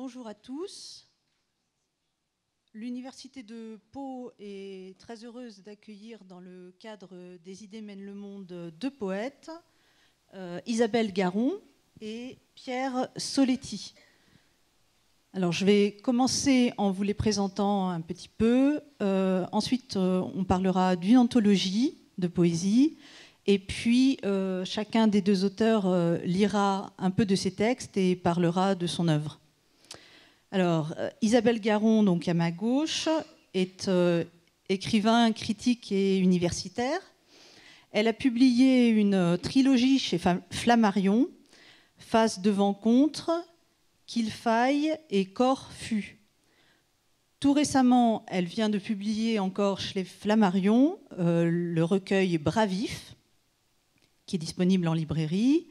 Bonjour à tous. L'Université de Pau est très heureuse d'accueillir dans le cadre des Idées mènent le monde deux poètes, Isabelle Garon et Pierre Soletti. Alors je vais commencer en vous les présentant un petit peu. Ensuite, on parlera d'une anthologie de poésie. Et puis, chacun des deux auteurs lira un peu de ses textes et parlera de son œuvre. Alors, Isabelle Garon, donc à ma gauche, est écrivain, critique et universitaire. Elle a publié une trilogie chez Flammarion, Face devant contre, Qu'il faille et Corps fut. Tout récemment, elle vient de publier encore chez Flammarion le recueil Bravif, qui est disponible en librairie.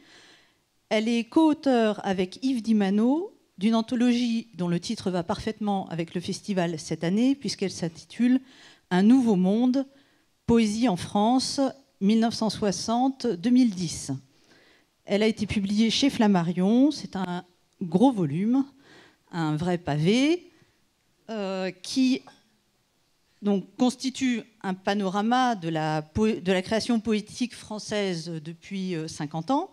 Elle est co-auteure avec Yves Dimano d'une anthologie dont le titre va parfaitement avec le festival cette année, puisqu'elle s'intitule « Un nouveau monde, poésie en France, 1960-2010 ». Elle a été publiée chez Flammarion, c'est un gros volume, un vrai pavé, qui donc, constitue un panorama de la création poétique française depuis 50 ans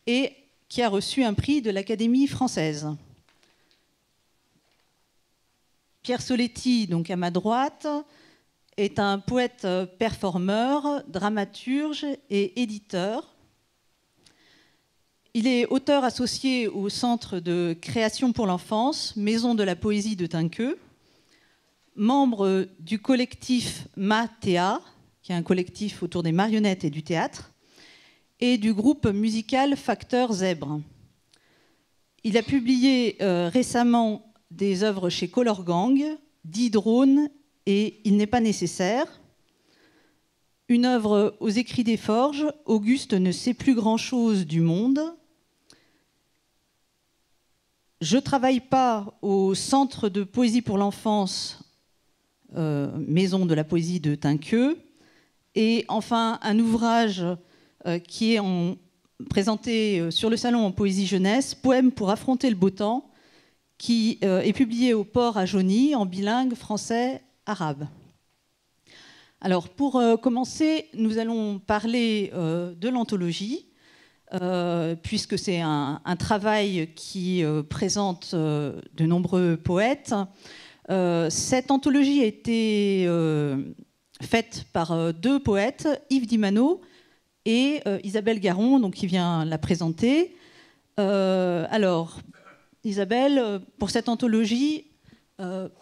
et qui a reçu un prix de l'Académie française. Pierre Soletti, donc à ma droite, est un poète performeur, dramaturge et éditeur. Il est auteur associé au Centre de création pour l'enfance, Maison de la poésie de Tinqueux, membre du collectif MaThéA, qui est un collectif autour des marionnettes et du théâtre, et du groupe musical Facteur Zèbre. Il a publié récemment des œuvres chez Color Gang, 10 drones et Il n'est pas nécessaire. Une œuvre aux écrits des Forges, Auguste ne sait plus grand-chose du monde. Je travaille pas au Centre de poésie pour l'enfance, Maison de la poésie de Tinqueux. Et enfin, un ouvrage qui est présenté sur le salon en poésie jeunesse, Poème pour affronter le beau temps, qui est publié au Port à Jauny en bilingue français-arabe. Alors, pour commencer, nous allons parler de l'anthologie, puisque c'est un travail qui présente de nombreux poètes. Cette anthologie a été faite par deux poètes, Yves Dimano et Isabelle Garon, donc, qui vient la présenter. Alors, Isabelle, pour cette anthologie,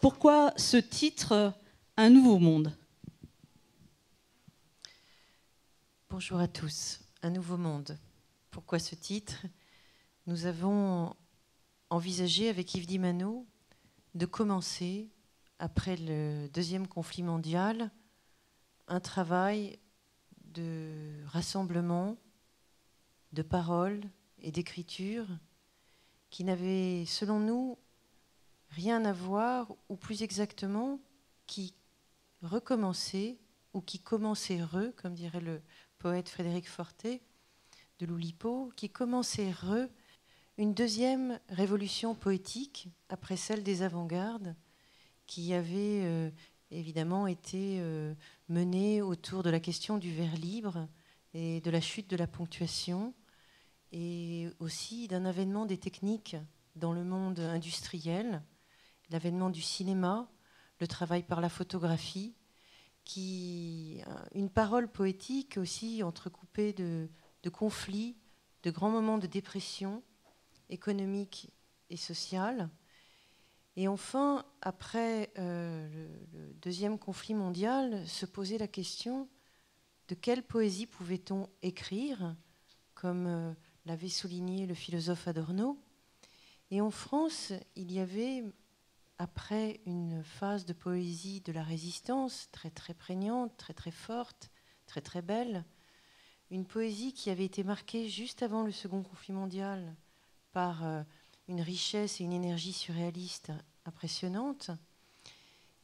pourquoi ce titre « Un nouveau monde » ? Bonjour à tous. Un nouveau monde. Pourquoi ce titre ? Nous avons envisagé avec Yves Dimano de commencer, après le deuxième conflit mondial, un travail de rassemblement, de paroles et d'écriture qui n'avait, selon nous, rien à voir, ou plus exactement, qui recommençait, ou qui commençait comme dirait le poète Frédéric Fortet de l'Oulipo, qui commençait une deuxième révolution poétique après celle des avant-gardes, qui avait évidemment été menée autour de la question du vers libre et de la chute de la ponctuation, et aussi d'un avènement des techniques dans le monde industriel, l'avènement du cinéma, le travail par la photographie, une parole poétique aussi entrecoupée de conflits, de grands moments de dépression économique et sociale. Et enfin, après le deuxième conflit mondial, se posait la question de quelle poésie pouvait-on écrire, comme l'avait souligné le philosophe Adorno. Et en France, il y avait, après une phase de poésie de la résistance très très prégnante, très très forte, très très belle, une poésie qui avait été marquée juste avant le second conflit mondial par une richesse et une énergie surréaliste impressionnante.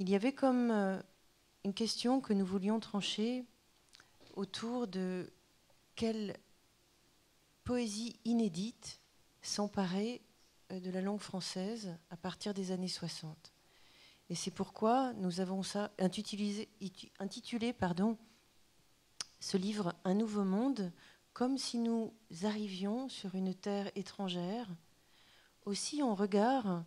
Il y avait comme une question que nous voulions trancher autour de quelle poésie inédite s'emparer de la langue française à partir des années 60. Et c'est pourquoi nous avons intitulé ce livre « Un nouveau monde », comme si nous arrivions sur une terre étrangère, aussi en regard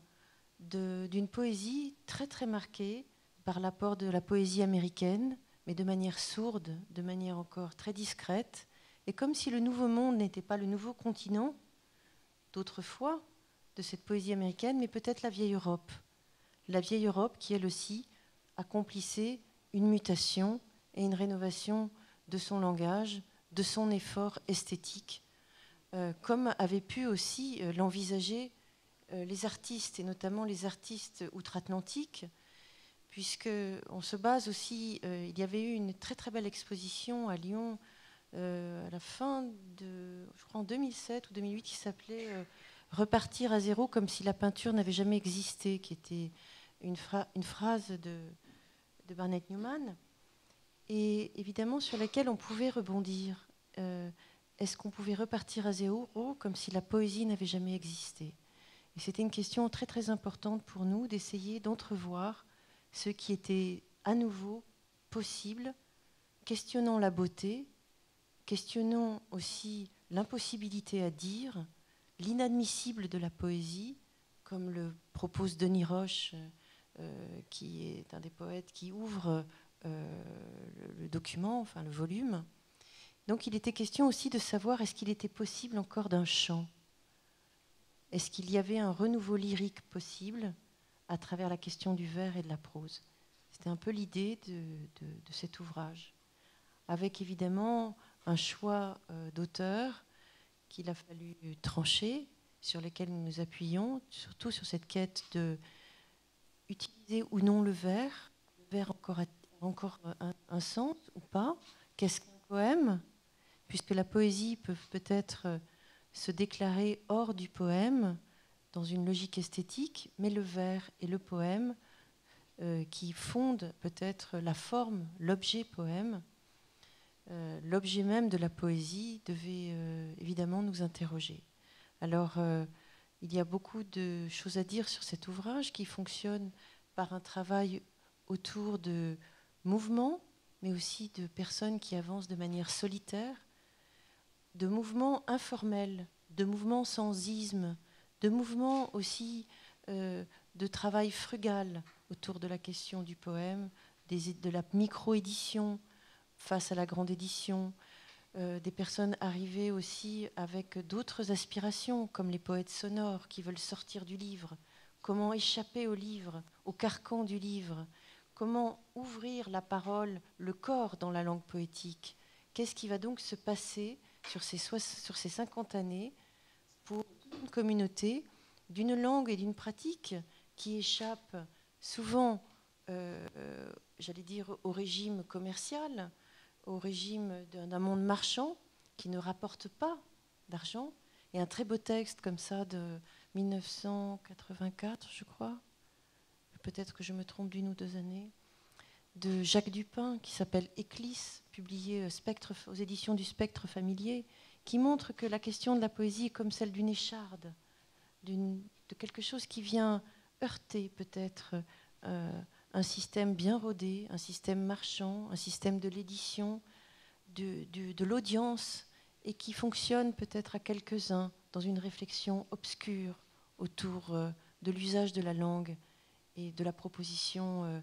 d'une poésie très très marquée par l'apport de la poésie américaine, mais de manière sourde, de manière encore très discrète, et comme si le nouveau monde n'était pas le nouveau continent d'autrefois de cette poésie américaine, mais peut-être la vieille Europe. La vieille Europe qui, elle aussi, accomplissait une mutation et une rénovation de son langage, de son effort esthétique, comme avaient pu aussi l'envisager les artistes, et notamment les artistes outre-Atlantique, puisqu'on se base aussi, il y avait eu une très très belle exposition à Lyon à la fin de, je crois en 2007 ou 2008, qui s'appelait Repartir à zéro comme si la peinture n'avait jamais existé, qui était une phrase de Barnett Newman, et évidemment sur laquelle on pouvait rebondir. Est-ce qu'on pouvait repartir à zéro comme si la poésie n'avait jamais existé? Et c'était une question très très importante pour nous d'essayer d'entrevoir ce qui était à nouveau possible, questionnant la beauté, questionnant aussi l'impossibilité à dire, l'inadmissible de la poésie, comme le propose Denis Roche, qui est un des poètes qui ouvre le document, enfin le volume. Donc il était question aussi de savoir est-ce qu'il était possible encore d'un chant? Est-ce qu'il y avait un renouveau lyrique possible à travers la question du vers et de la prose? C'était un peu l'idée de cet ouvrage, avec évidemment un choix d'auteur qu'il a fallu trancher, sur lequel nous nous appuyons, surtout sur cette quête de utiliser ou non le vers encore un sens ou pas, qu'est-ce qu'un poème, puisque la poésie peut peut-être se déclarer hors du poème dans une logique esthétique, mais le vers et le poème qui fondent peut-être la forme, l'objet poème, l'objet même de la poésie devait évidemment nous interroger. Alors, il y a beaucoup de choses à dire sur cet ouvrage qui fonctionne par un travail autour de mouvements, mais aussi de personnes qui avancent de manière solitaire, de mouvements informels, de mouvements sans isme, de mouvements aussi de travail frugal autour de la question du poème, de la micro-édition face à la grande édition, des personnes arrivées aussi avec d'autres aspirations, comme les poètes sonores qui veulent sortir du livre. Comment échapper au livre, au carcan du livre? Comment ouvrir la parole, le corps dans la langue poétique? Qu'est-ce qui va donc se passer sur ces 50 années pour une communauté d'une langue et d'une pratique qui échappe souvent, j'allais dire, au régime commercial, au régime d'un monde marchand qui ne rapporte pas d'argent. Et un très beau texte comme ça de 1984, je crois, peut-être que je me trompe d'une ou deux années, de Jacques Dupin qui s'appelle Éclisse, publié aux éditions du Spectre familier, qui montre que la question de la poésie est comme celle d'une écharde, de quelque chose qui vient heurter peut-être un système bien rodé, un système marchand, un système de l'édition, de l'audience, et qui fonctionne peut-être à quelques-uns dans une réflexion obscure autour de l'usage de la langue et de la proposition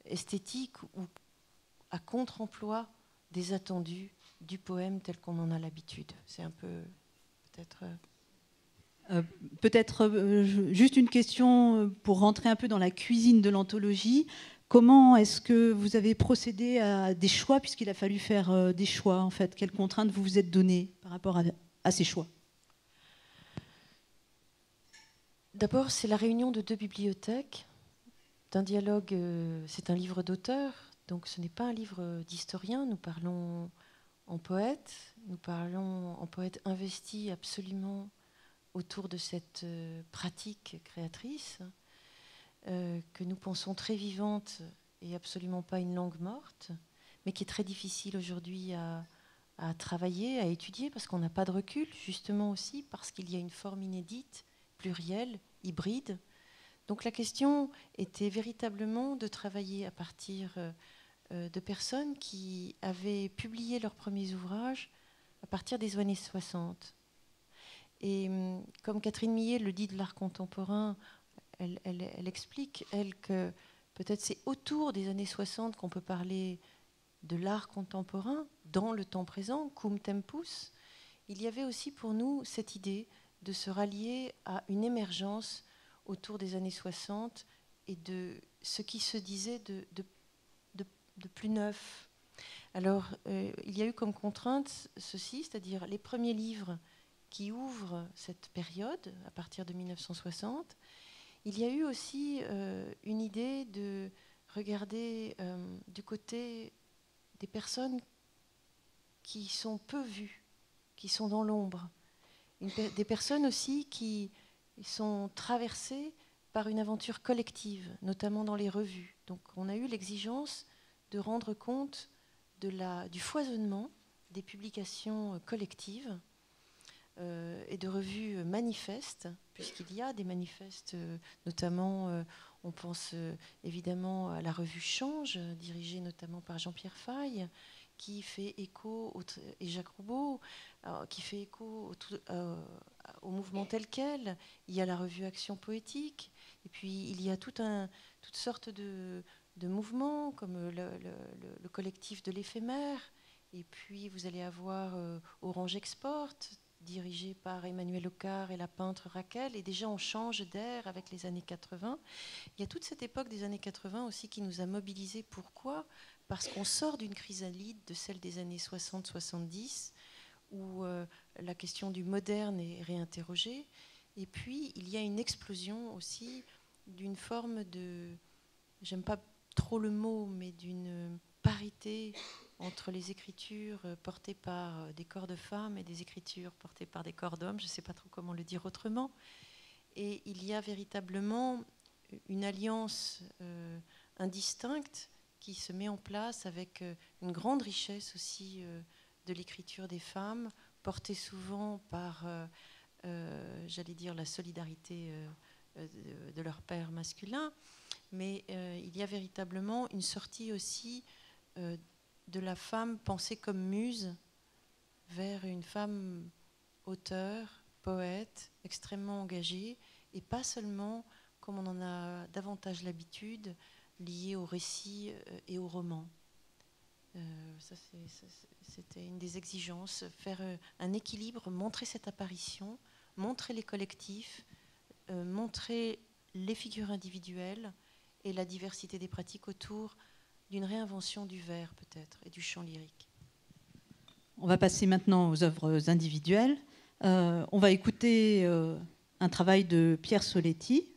esthétique ou à contre-emploi des attendus du poème tel qu'on en a l'habitude. C'est un peu peut-être... Juste une question pour rentrer un peu dans la cuisine de l'anthologie. Comment est-ce que vous avez procédé à des choix, puisqu'il a fallu faire des choix, en fait? Quelles contraintes vous vous êtes données par rapport à ces choix? D'abord, c'est la réunion de deux bibliothèques, d'un dialogue, c'est un livre d'auteur, donc ce n'est pas un livre d'historien, nous parlons en poète, nous parlons en poète investi absolument autour de cette pratique créatrice que nous pensons très vivante et absolument pas une langue morte, mais qui est très difficile aujourd'hui à travailler, à étudier, parce qu'on n'a pas de recul, justement aussi parce qu'il y a une forme inédite pluriel, hybride. Donc la question était véritablement de travailler à partir de personnes qui avaient publié leurs premiers ouvrages à partir des années 60. Et comme Catherine Millet le dit de l'art contemporain, elle explique, elle, que peut-être c'est autour des années 60 qu'on peut parler de l'art contemporain dans le temps présent, cum tempus. Il y avait aussi pour nous cette idée de se rallier à une émergence autour des années 60 et de ce qui se disait de plus neuf. Alors, il y a eu comme contrainte ceci, c'est-à-dire les premiers livres qui ouvrent cette période, à partir de 1960. Il y a eu aussi une idée de regarder du côté des personnes qui sont peu vues, qui sont dans l'ombre. Des personnes aussi qui sont traversées par une aventure collective, notamment dans les revues. Donc on a eu l'exigence de rendre compte du foisonnement des publications collectives et de revues manifestes, puisqu'il y a des manifestes, notamment, on pense évidemment à la revue Change, dirigée notamment par Jean-Pierre Faye, qui fait écho, et Jacques Roubaud, qui fait écho au mouvement tel quel. Il y a la revue Action Poétique, et puis il y a toutes sortes de mouvements, comme le collectif de l'éphémère, et puis vous allez avoir Orange Export, dirigé par Emmanuel Ocar et la peintre Raquel, et déjà on change d'air avec les années 80. Il y a toute cette époque des années 80 aussi qui nous a mobilisés. Pourquoi ? Parce qu'on sort d'une chrysalide, de celle des années 60-70, où la question du moderne est réinterrogée, et puis il y a une explosion aussi d'une forme de, j'aime pas trop le mot, mais d'une parité entre les écritures portées par des corps de femmes et des écritures portées par des corps d'hommes, je ne sais pas trop comment le dire autrement. Et il y a véritablement une alliance indistincte qui se met en place avec une grande richesse aussi de l'écriture des femmes, portée souvent par, j'allais dire, la solidarité de leur père masculin. Mais il y a véritablement une sortie aussi de la femme pensée comme muse vers une femme auteure, poète, extrêmement engagée, et pas seulement, comme on en a davantage l'habitude, liée au récit et au roman. C'était une des exigences, faire un équilibre, montrer cette apparition, montrer les collectifs, montrer les figures individuelles et la diversité des pratiques autour d'une réinvention du vers peut-être et du chant lyrique. On va passer maintenant aux œuvres individuelles. On va écouter un travail de Pierre Soletti,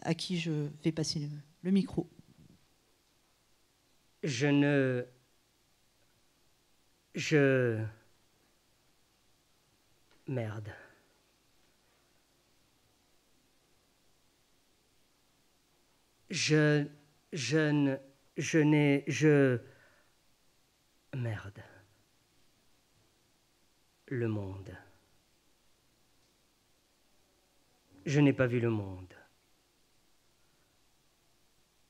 à qui je vais passer le micro. Merde. Merde. Le monde. Je n'ai pas vu le monde.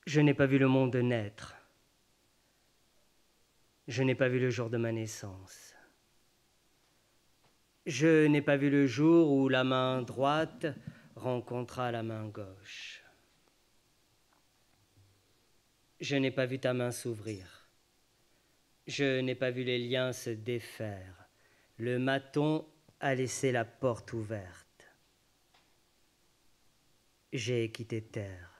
Je n'ai pas vu le monde naître. Je n'ai pas vu le jour de ma naissance. Je n'ai pas vu le jour où la main droite rencontra la main gauche. Je n'ai pas vu ta main s'ouvrir. Je n'ai pas vu les liens se défaire. Le maton a laissé la porte ouverte. J'ai quitté terre.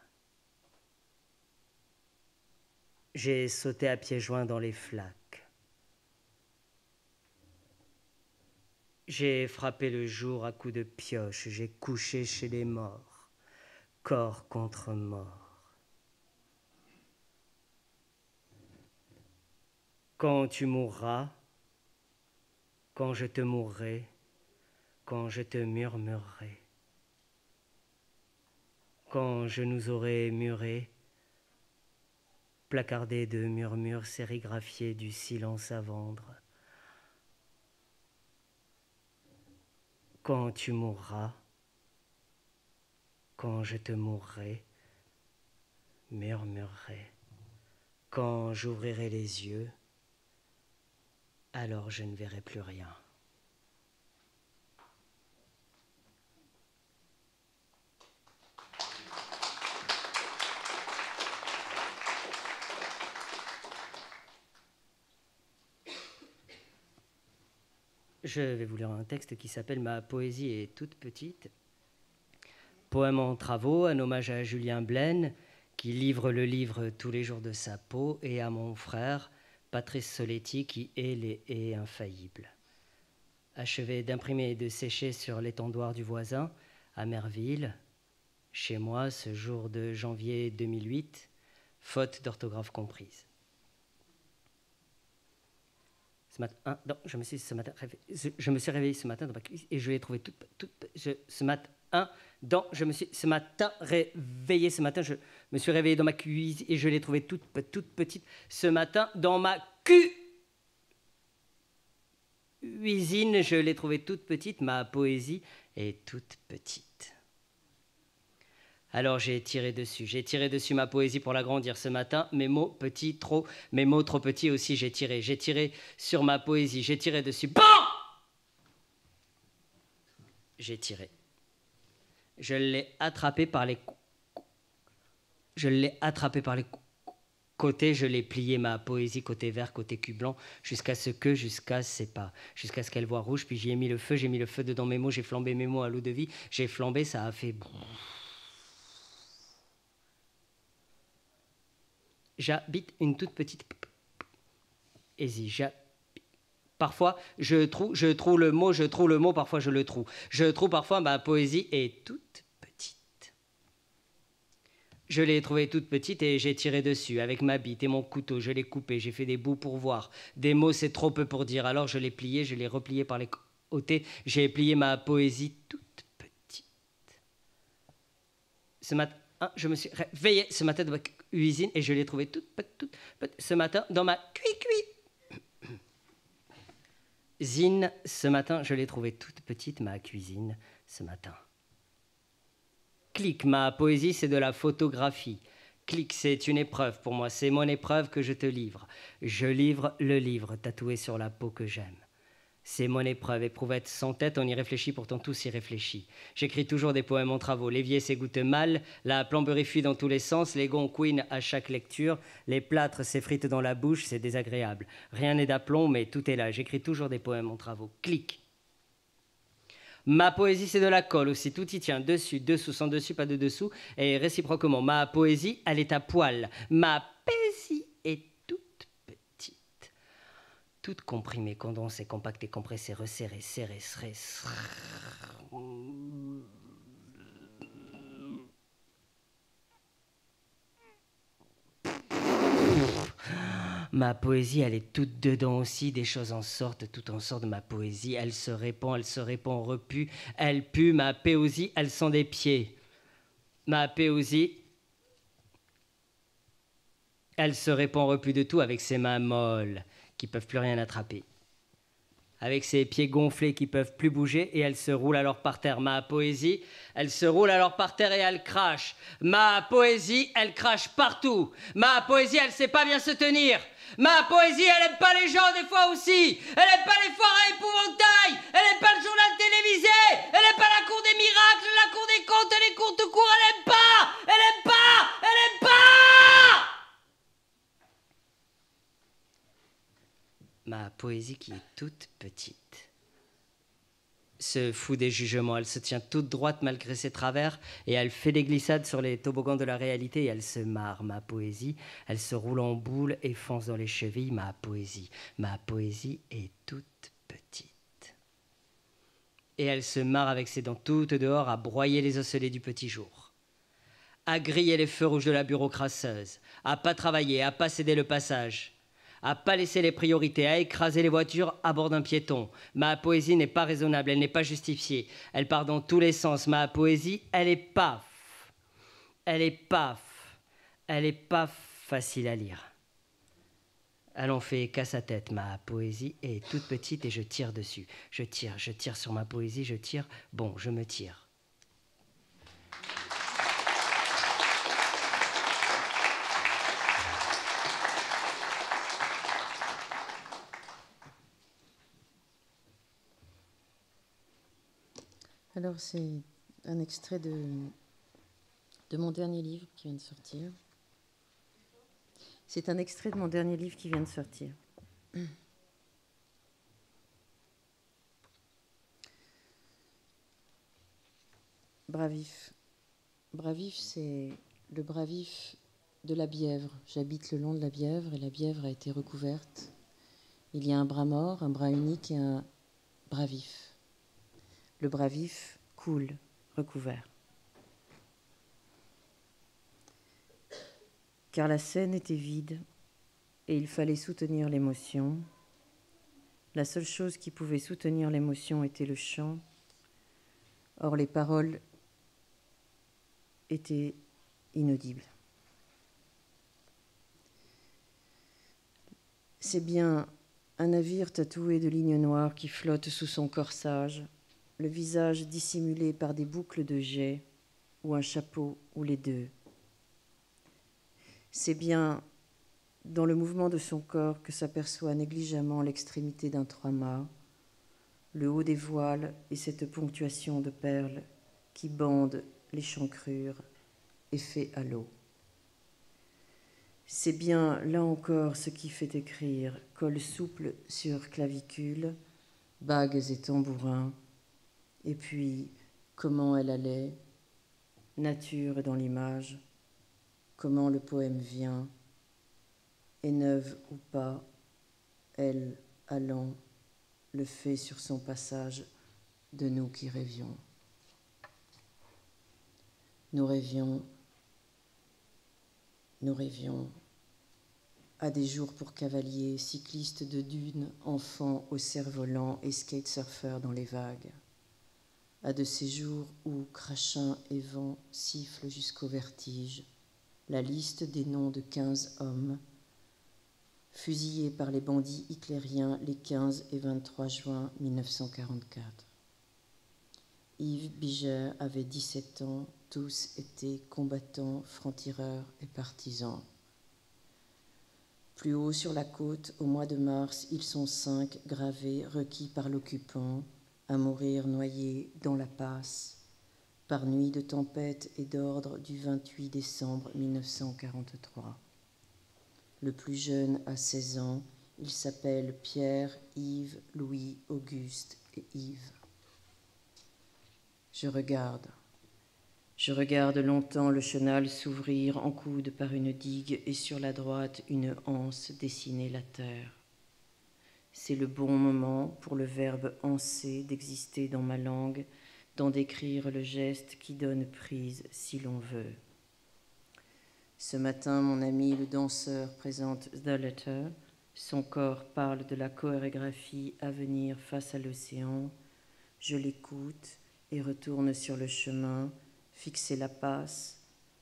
J'ai sauté à pieds joints dans les flaques. J'ai frappé le jour à coups de pioche. J'ai couché chez les morts, corps contre mort. Quand tu mourras, quand je te mourrai, quand je te murmurerai, quand je nous aurai murés, placardés de murmures sérigraphiés du silence à vendre. Quand tu mourras, quand je te mourrai, murmurerai. Quand j'ouvrirai les yeux, alors je ne verrai plus rien. Je vais vous lire un texte qui s'appelle « Ma poésie est toute petite ». Poème en travaux, un hommage à Julien Blaine, qui livre le livre tous les jours de sa peau, et à mon frère, Patrice Soletti, qui est infaillible. Achevé d'imprimer et de sécher sur l'étendoir du voisin, à Merville, chez moi, ce jour de janvier 2008, faute d'orthographe comprise. Ce matin, non, je me suis réveillé ce matin dans ma cuisine et je l'ai trouvé ce matin, je me suis réveillé dans ma cuisine et je l'ai trouvée toute petite ce matin dans ma cuisine, je l'ai trouvée toute petite, ma poésie est toute petite. Alors j'ai tiré dessus ma poésie pour l'agrandir ce matin, mes mots petits, trop, mes mots trop petits aussi, j'ai tiré sur ma poésie, j'ai tiré dessus, BAM ! J'ai tiré. Je l'ai attrapé par les côtés, je l'ai plié ma poésie côté vert, côté cul blanc, jusqu'à ce qu'elle voit rouge, puis j'y ai mis le feu, dedans mes mots, j'ai flambé mes mots à l'eau de vie, j'ai flambé, ça a fait... J'habite une toute petite poésie. Parfois, je trouve le mot, parfois je le trouve. Je trouve parfois ma poésie est toute petite. Je l'ai trouvée toute petite et j'ai tiré dessus avec ma bite et mon couteau. Je l'ai coupé, j'ai fait des bouts pour voir. Des mots, c'est trop peu pour dire. Alors je l'ai plié, je l'ai replié par les côtés. J'ai plié ma poésie toute petite. Ce matin, je me suis réveillé ce matin dans ma cuisine et je l'ai trouvée toute petite ce matin dans ma cuisine. Ce matin, je l'ai trouvée toute petite, ma cuisine, ce matin. Clic, ma poésie, c'est de la photographie. Clic, c'est une épreuve pour moi, c'est mon épreuve que je te livre. Je livre le livre tatoué sur la peau que j'aime. C'est mon épreuve, éprouvette sans tête, on y réfléchit, pourtant tout s'y réfléchit. J'écris toujours des poèmes en travaux, l'évier s'égoutte mal, la plomberie fuit dans tous les sens, les gonds couinent à chaque lecture, les plâtres s'effritent dans la bouche, c'est désagréable. Rien n'est d'aplomb, mais tout est là, j'écris toujours des poèmes en travaux. Clic. Ma poésie, c'est de la colle aussi, tout y tient, dessus, dessous, sans dessus, pas de dessous, et réciproquement. Ma poésie, elle est à poil. Ma poésie est toute comprimée, condensée, compactée, compressée, resserrée, serrée, Ma poésie, elle est toute dedans aussi, des choses en sortent, tout en sort de ma poésie. Elle se répand, repue, elle pue, ma poésie, elle sent des pieds. Ma poésie, elle se répand, repue de tout avec ses mains molles qui peuvent plus rien attraper. Avec ses pieds gonflés qui peuvent plus bouger et elle se roule alors par terre. Ma poésie, elle se roule alors par terre et elle crache. Ma poésie, elle crache partout. Ma poésie, elle sait pas bien se tenir. Ma poésie, elle aime pas les gens des fois aussi. Elle aime pas les foires à épouvantail. Elle aime pas le journal télévisé. Elle aime pas la cour des miracles, la cour des contes et les contes courts. Elle aime pas. Elle aime pas. Elle aime pas. Ma poésie qui est toute petite se fout des jugements, elle se tient toute droite malgré ses travers et elle fait des glissades sur les toboggans de la réalité et elle se marre, ma poésie, elle se roule en boule et fonce dans les chevilles, ma poésie est toute petite. Et elle se marre avec ses dents toutes dehors à broyer les osselets du petit jour, à griller les feux rouges de la bureaucrasseuse, à pas travailler, à pas céder le passage, à pas laisser les priorités, à écraser les voitures à bord d'un piéton. Ma poésie n'est pas raisonnable, elle n'est pas justifiée. Elle part dans tous les sens. Ma poésie, elle est pas facile à lire. Elle en fait qu'à sa tête. Ma poésie est toute petite et je tire dessus. Je tire sur ma poésie, je me tire. Alors, c'est un extrait de mon dernier livre qui vient de sortir. C'est un extrait de mon dernier livre qui vient de sortir. Bravif. Bravif, c'est le Bravif de la Bièvre. J'habite le long de la Bièvre et la Bièvre a été recouverte. Il y a un bras mort, un bras unique et un Bravif. Le Bravif coule, recouvert. Car la scène était vide et il fallait soutenir l'émotion. La seule chose qui pouvait soutenir l'émotion était le chant. Or, les paroles étaient inaudibles. C'est bien un navire tatoué de lignes noires qui flotte sous son corsage, le visage dissimulé par des boucles de jais ou un chapeau ou les deux. C'est bien dans le mouvement de son corps que s'aperçoit négligemment l'extrémité d'un trois-mâts, le haut des voiles et cette ponctuation de perles qui bande l'échancrure et fait à l'eau. C'est bien là encore ce qui fait écrire col souple sur clavicule, bagues et tambourins, et puis comment elle allait, nature dans l'image, comment le poème vient, et neuve ou pas, elle allant le fait sur son passage de nous qui rêvions. Nous rêvions à des jours pour cavaliers, cyclistes de dunes, enfants au cerf-volant et skate-surfeurs dans les vagues. À de ces jours où crachin et vent sifflent jusqu'au vertige, la liste des noms de 15 hommes, fusillés par les bandits hitlériens les 15 et 23 juin 1944. Yves Biger avait 17 ans, tous étaient combattants, francs-tireurs et partisans. Plus haut sur la côte, au mois de mars, ils sont 5 gravés, requis par l'occupant, à mourir noyés dans la passe, par nuit de tempête et d'ordre du 28 décembre 1943. Le plus jeune a 16 ans, il s'appelle Pierre, Yves, Louis, Auguste et Yves. Je regarde longtemps le chenal s'ouvrir en coude par une digue et sur la droite une anse dessiner la terre. C'est le bon moment pour le verbe anser d'exister dans ma langue, d'en décrire le geste qui donne prise si l'on veut. Ce matin, mon ami le danseur présente The Letter. Son corps parle de la chorégraphie à venir face à l'océan. Je l'écoute et retourne sur le chemin, fixer la passe,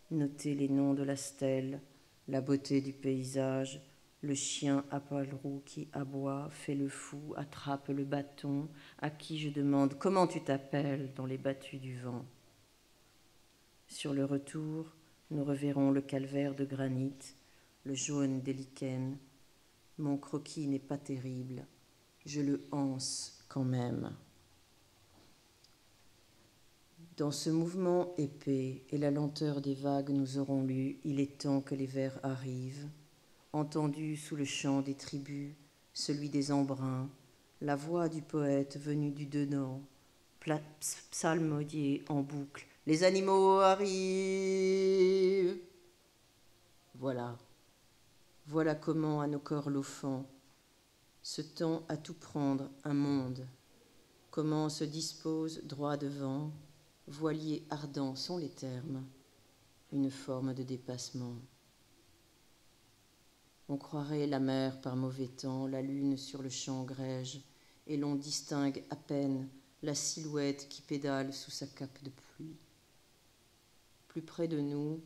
noter les noms de la stèle, la beauté du paysage, le chien à poil roux qui aboie, fait le fou, attrape le bâton, à qui je demande « Comment tu t'appelles ?» dans les battues du vent. Sur le retour, nous reverrons le calvaire de granit, le jaune des lichens. Mon croquis n'est pas terrible, je le anse quand même. Dans ce mouvement épais et la lenteur des vagues, nous aurons lu « Il est temps que les vers arrivent », entendu sous le chant des tribus, celui des embruns, la voix du poète venu du dedans, psalmodié en boucle. « Les animaux arrivent !» Voilà comment à nos corps l'offend, ce temps à tout prendre, un monde, comment se dispose droit devant, voilier ardent sont les termes, une forme de dépassement. On croirait la mer par mauvais temps, la lune sur le champ grège, et l'on distingue à peine la silhouette qui pédale sous sa cape de pluie. Plus près de nous,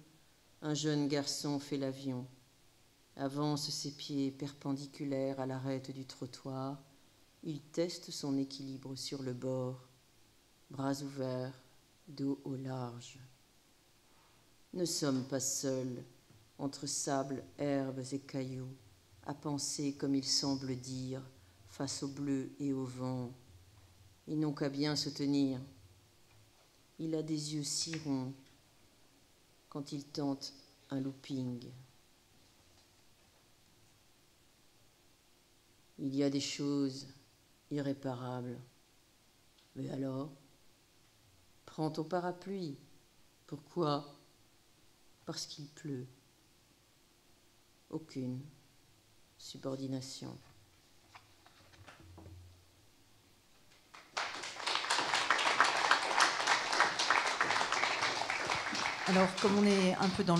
un jeune garçon fait l'avion, avance ses pieds perpendiculaires à l'arête du trottoir, il teste son équilibre sur le bord, bras ouverts, dos au large. Ne sommes pas seuls, entre sable, herbes et cailloux, à penser comme il semble dire, face au bleu et au vent. Ils n'ont qu'à bien se tenir. Il a des yeux si ronds quand il tente un looping. Il y a des choses irréparables. Mais alors, prends ton parapluie. Pourquoi? Parce qu'il pleut. Aucune subordination. Alors, comme on est un peu dans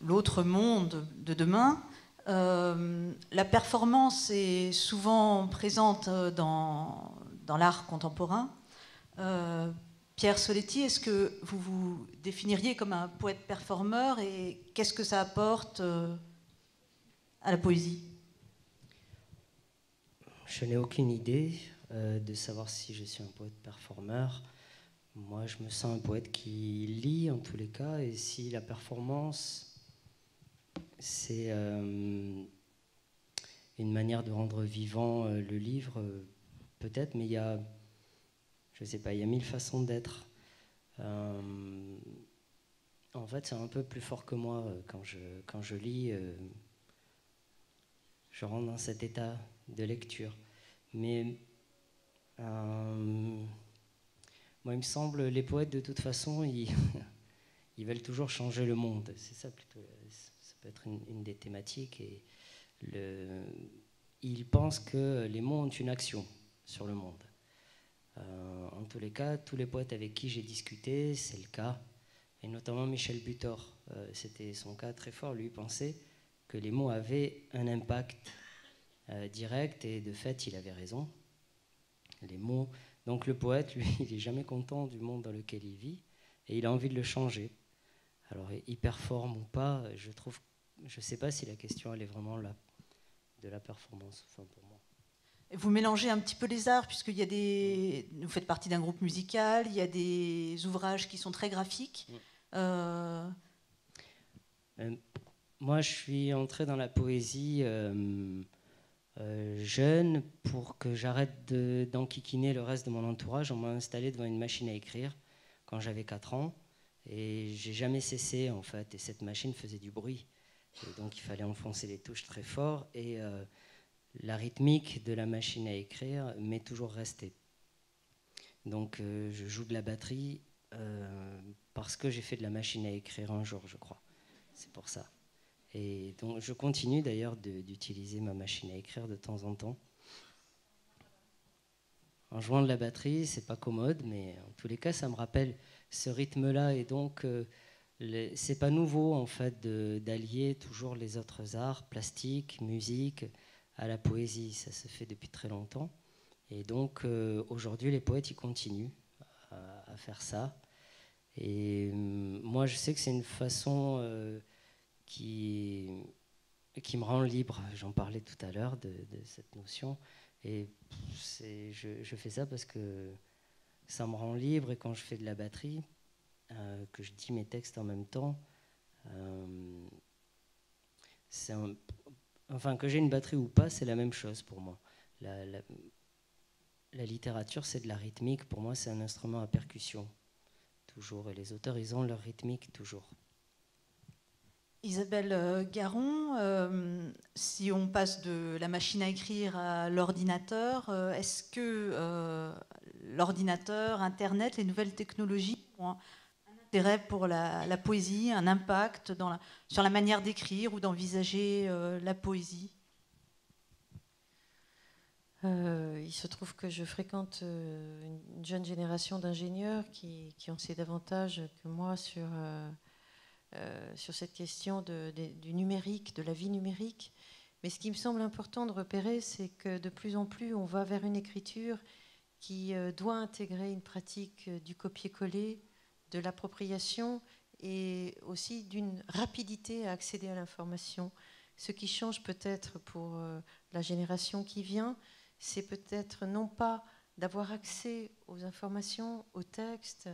l'autre monde de demain, la performance est souvent présente dans l'art contemporain. Pierre Soletti, est-ce que vous vous définiriez comme un poète-performeur et qu'est-ce que ça apporte à la poésie? Je n'ai aucune idée de savoir si je suis un poète-performeur. Moi, je me sens un poète qui lit en tous les cas, et si la performance, c'est une manière de rendre vivant le livre, peut-être, mais il y a, je sais pas, il y a 1000 façons d'être. En fait, c'est un peu plus fort que moi. Quand je lis, je rentre dans cet état de lecture. Mais moi, il me semble, les poètes, de toute façon, ils veulent toujours changer le monde. C'est ça plutôt. Ça peut être une des thématiques. Et ils pensent que les mots ont une action sur le monde. En tous les cas, tous les poètes avec qui j'ai discuté, c'est le cas. Et notamment Michel Butor. C'était son cas très fort. Lui pensait que les mots avaient un impact direct. Et de fait, il avait raison. Les mots... Donc le poète, lui, il n'est jamais content du monde dans lequel il vit et il a envie de le changer. Alors il performe ou pas, je ne sais pas si la question elle est vraiment là, de la performance, enfin pour moi. Vous mélangez un petit peu les arts, puisqu'il y a vous faites partie d'un groupe musical, il y a des ouvrages qui sont très graphiques. Moi, je suis entré dans la poésie jeune, pour que j'arrête d'enquiquiner le reste de mon entourage. On m'a installé devant une machine à écrire quand j'avais 4 ans et j'ai jamais cessé en fait, et cette machine faisait du bruit et donc il fallait enfoncer les touches très fort et la rythmique de la machine à écrire m'est toujours restée. Donc je joue de la batterie parce que j'ai fait de la machine à écrire un jour, je crois. C'est pour ça. Et donc je continue d'ailleurs d'utiliser ma machine à écrire de temps en temps. En jouant de la batterie, c'est pas commode, mais en tous les cas, ça me rappelle ce rythme-là. Et donc, c'est pas nouveau en fait d'allier toujours les autres arts, plastique, musique, à la poésie. Ça se fait depuis très longtemps. Et donc, aujourd'hui, les poètes, ils continuent à faire ça. Et moi, je sais que c'est une façon qui me rend libre. J'en parlais tout à l'heure de cette notion. Et je fais ça parce que ça me rend libre. Et quand je fais de la batterie, que je dis mes textes en même temps, enfin, que j'ai une batterie ou pas, c'est la même chose pour moi. La littérature, c'est de la rythmique. Pour moi, c'est un instrument à percussion, toujours. Et les auteurs, ils ont leur rythmique, toujours. Isabelle Garon, si on passe de la machine à écrire à l'ordinateur, est-ce que l'ordinateur, Internet, les nouvelles technologies ont un intérêt pour la poésie, un impact sur la manière d'écrire ou d'envisager la poésie? Il se trouve que je fréquente une jeune génération d'ingénieurs qui en sait davantage que moi sur cette question du numérique, de la vie numérique. Mais ce qui me semble important de repérer, c'est que de plus en plus, on va vers une écriture qui doit intégrer une pratique du copier-coller, de l'appropriation et aussi d'une rapidité à accéder à l'information. Ce qui change peut-être pour la génération qui vient, c'est peut-être non pas d'avoir accès aux informations, aux textes,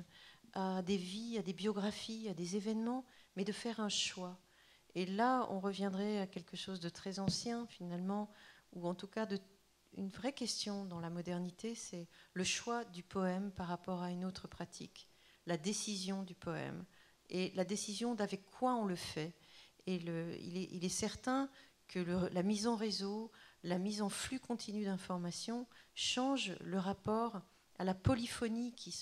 à des vies, à des biographies, à des événements, mais de faire un choix. Et là, on reviendrait à quelque chose de très ancien, finalement, ou en tout cas une vraie question dans la modernité, c'est le choix du poème par rapport à une autre pratique. la décision du poème et la décision d'avec quoi on le fait. Et il est certain que la mise en réseau, la mise en flux continu d'informations change le rapport à la polyphonie qui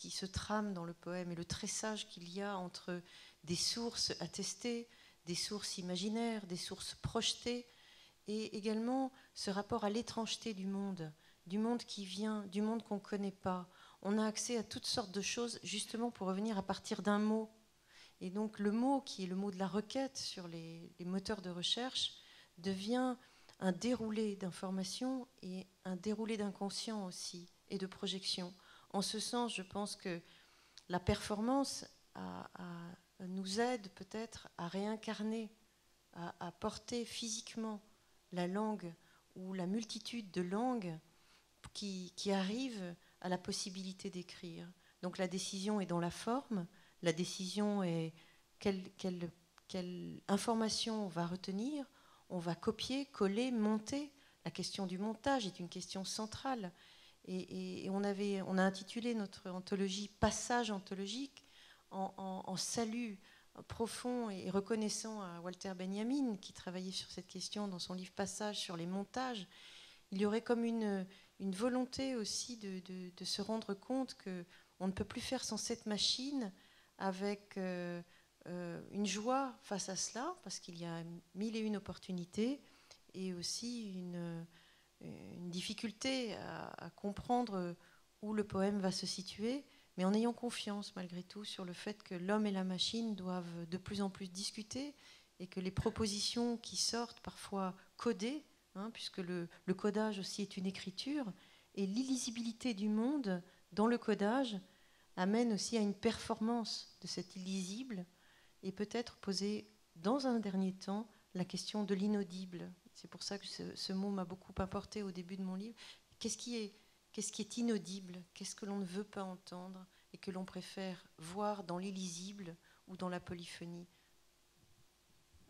se trame dans le poème et le tressage qu'il y a entre des sources attestées, des sources imaginaires, des sources projetées, et également ce rapport à l'étrangeté du monde qui vient, du monde qu'on ne connaît pas. On a accès à toutes sortes de choses justement pour revenir à partir d'un mot. Et donc le mot, qui est le mot de la requête sur les moteurs de recherche, devient un déroulé d'informations et un déroulé d'inconscient aussi, et de projection. En ce sens, je pense que la performance nous aide peut-être à réincarner, à porter physiquement la langue ou la multitude de langues qui arrivent à la possibilité d'écrire. Donc la décision est dans la forme, la décision est quelle information on va retenir, on va copier, coller, monter. La question du montage est une question centrale. Et on a intitulé notre anthologie « Passage anthologique » en salut profond et reconnaissant à Walter Benjamin, qui travaillait sur cette question dans son livre « Passage » sur les montages. Il y aurait comme une volonté aussi de se rendre compte qu'on ne peut plus faire sans cette machine, avec une joie face à cela, parce qu'il y a 1001 opportunités, et aussi une difficulté à comprendre où le poème va se situer, mais en ayant confiance malgré tout sur le fait que l'homme et la machine doivent de plus en plus discuter, et que les propositions qui sortent, parfois codées, puisque le codage aussi est une écriture, et l'illisibilité du monde dans le codage amène aussi à une performance de cet illisible, et peut-être poser dans un dernier temps la question de l'inaudible. C'est pour ça que ce mot m'a beaucoup apporté au début de mon livre. Qu'est-ce qui est inaudible? Qu'est-ce que l'on ne veut pas entendre et que l'on préfère voir dans l'illisible ou dans la polyphonie?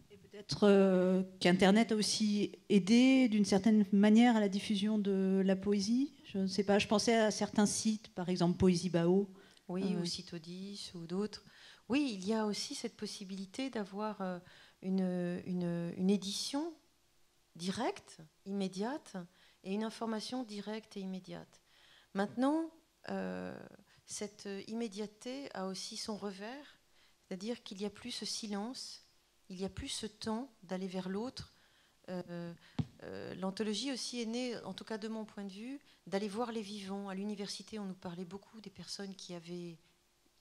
Et peut-être qu'Internet a aussi aidé d'une certaine manière à la diffusion de la poésie. Je ne sais pas, je pensais à certains sites, par exemple Poésie Bao. Oui, ou Citodis ou d'autres. Oui, il y a aussi cette possibilité d'avoir une édition directe, immédiate, et une information directe et immédiate. Maintenant, cette immédiateté a aussi son revers, c'est-à-dire qu'il n'y a plus ce silence, il n'y a plus ce temps d'aller vers l'autre. L'anthologie aussi est née, en tout cas de mon point de vue, d'aller voir les vivants. À l'université, on nous parlait beaucoup des personnes qui avaient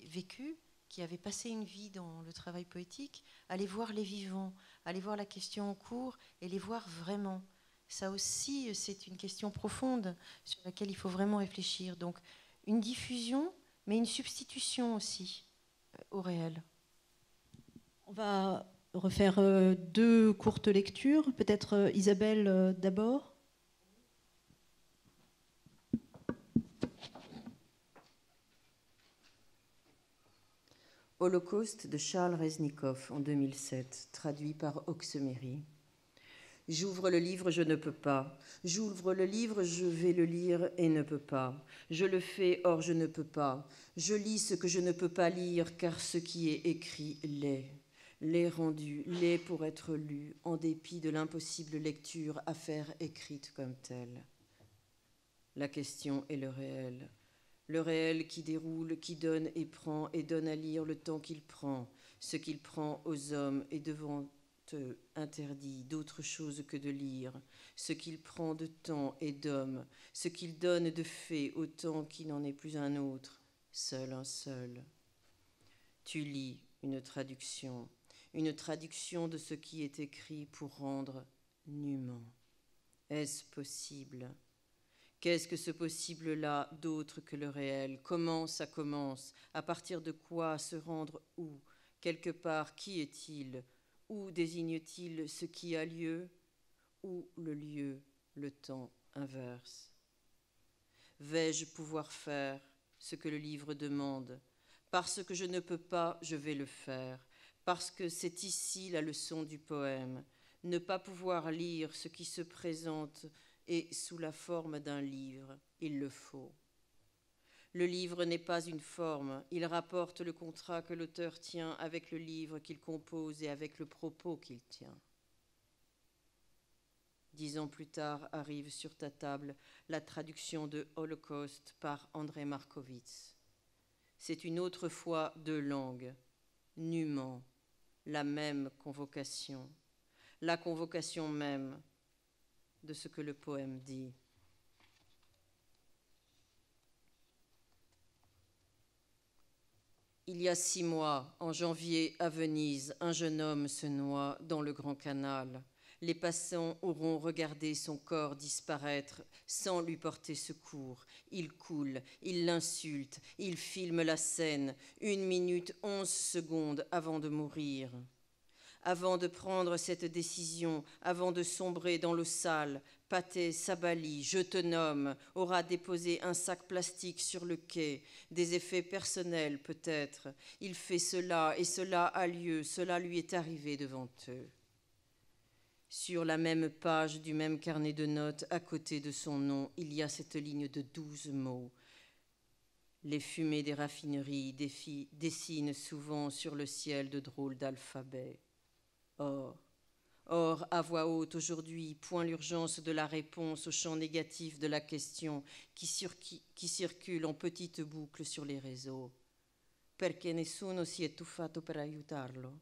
vécu, qui avaient passé une vie dans le travail poétique, aller voir les vivants, aller voir la question en cours et les voir vraiment. Ça aussi, c'est une question profonde sur laquelle il faut vraiment réfléchir. Donc, une diffusion, mais une substitution aussi au réel. On va refaire 2 courtes lectures. Peut-être Isabelle d'abord. Holocauste de Charles Reznikov en 2007, traduit par Oxemery. J'ouvre le livre, je ne peux pas. J'ouvre le livre, je vais le lire et ne peux pas. Je le fais, or je ne peux pas. Je lis ce que je ne peux pas lire, car ce qui est écrit l'est. L'est rendu, l'est pour être lu, en dépit de l'impossible lecture à faire écrite comme telle. La question est le réel. Le réel qui déroule, qui donne et donne à lire le temps qu'il prend, ce qu'il prend aux hommes et devant eux interdit d'autre chose que de lire, ce qu'il prend de temps et d'hommes, ce qu'il donne de fait autant qu'il n'en est plus un autre, seul un seul. Tu lis une traduction de ce qui est écrit pour rendre nûment. Est-ce possible ? Qu'est-ce que ce possible-là d'autre que le réel? Comment ça commence? À partir de quoi? Se rendre où? Quelque part, qui est-il? Où désigne-t-il ce qui a lieu? Où le lieu, le temps inverse? Vais-je pouvoir faire ce que le livre demande? Parce que je ne peux pas, je vais le faire. Parce que c'est ici la leçon du poème. Ne pas pouvoir lire ce qui se présente et sous la forme d'un livre, il le faut. Le livre n'est pas une forme, il rapporte le contrat que l'auteur tient avec le livre qu'il compose et avec le propos qu'il tient. 10 ans plus tard arrive sur ta table la traduction de Holocauste par André Markovits. C'est une autre fois deux langues, nûment, la même convocation, la convocation même de ce que le poème dit. Il y a 6 mois, en janvier, à Venise, un jeune homme se noie dans le Grand Canal. Les passants auront regardé son corps disparaître sans lui porter secours. Il coule, il l'insulte, il filme la scène, 1 minute 11 secondes avant de mourir. Avant de prendre cette décision, avant de sombrer dans l'eau sale, Pathé Sabali, je te nomme, aura déposé un sac plastique sur le quai, des effets personnels peut-être. Il fait cela et cela a lieu, cela lui est arrivé devant eux. Sur la même page du même carnet de notes, à côté de son nom, il y a cette ligne de 12 mots. Les fumées des raffineries dessinent souvent sur le ciel de drôles d'alphabets. Or, à voix haute aujourd'hui, point l'urgence de la réponse au champ négatif de la question qui circule en petites boucles sur les réseaux. Perché nessuno si è tuffato per aiutarlo?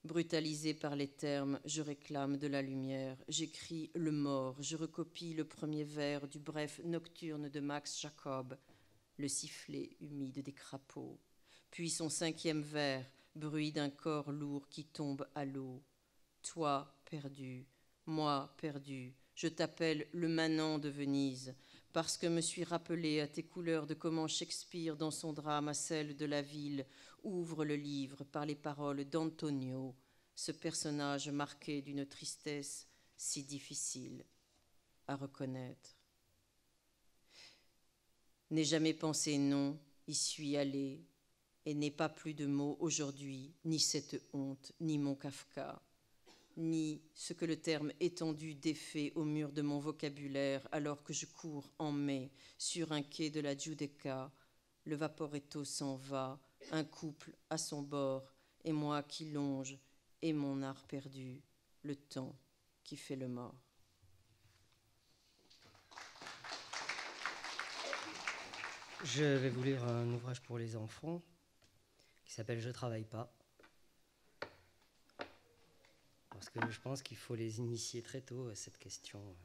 Brutalisé par les termes, je réclame de la lumière, j'écris le mort, je recopie le premier vers du bref nocturne de Max Jacob, le sifflet humide des crapauds, puis son 5e vers, bruit d'un corps lourd qui tombe à l'eau. Toi, perdu, moi, perdu, je t'appelle le manant de Venise, parce que me suis rappelé à tes couleurs de comment Shakespeare, dans son drame à celle de la ville, ouvre le livre par les paroles d'Antonio, ce personnage marqué d'une tristesse si difficile à reconnaître. N'ai jamais pensé non, y suis allé, et n'ai pas plus de mots aujourd'hui, ni cette honte, ni mon Kafka, ni ce que le terme étendu défait au mur de mon vocabulaire alors que je cours en mai sur un quai de la Giudecca. Le vaporetto s'en va, un couple à son bord, et moi qui longe, et mon art perdu, le temps qui fait le mort. Je vais vous lire un ouvrage pour les enfants qui s'appelle « Je travaille pas ». Parce que je pense qu'il faut les initier très tôt à cette question.